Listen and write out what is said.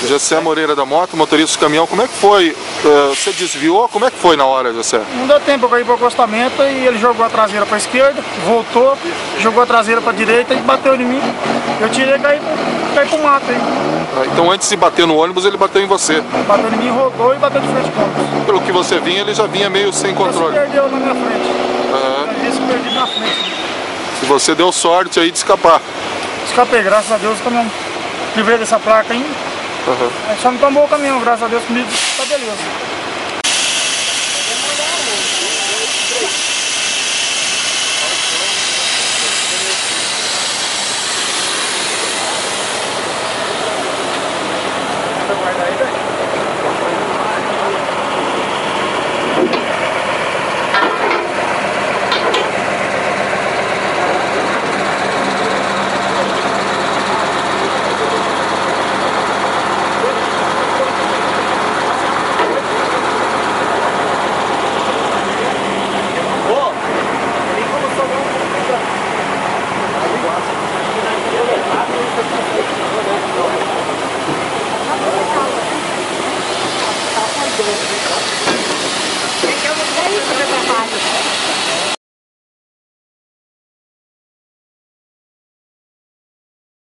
Gessé Moreira da Moto, motorista do caminhão, como é que foi? Você desviou? Como é que foi na hora, Gessé? Não deu tempo para ir para o acostamento e ele jogou a traseira para a esquerda, voltou, jogou a traseira para a direita e bateu em mim. Eu tirei e caí pro mato aí. Então antes de bater no ônibus, ele bateu em você? Bateu em mim, rodou e bateu de frente com o ônibus. Pelo que você vinha, ele já vinha meio sem controle? Ele se perdeu na minha frente. Ele se perdeu na frente. E você deu sorte aí de escapar? Escapei, graças a Deus, o caminhão livrei dessa placa ainda. Só não tombou o caminhão, graças a Deus, comigo tá beleza.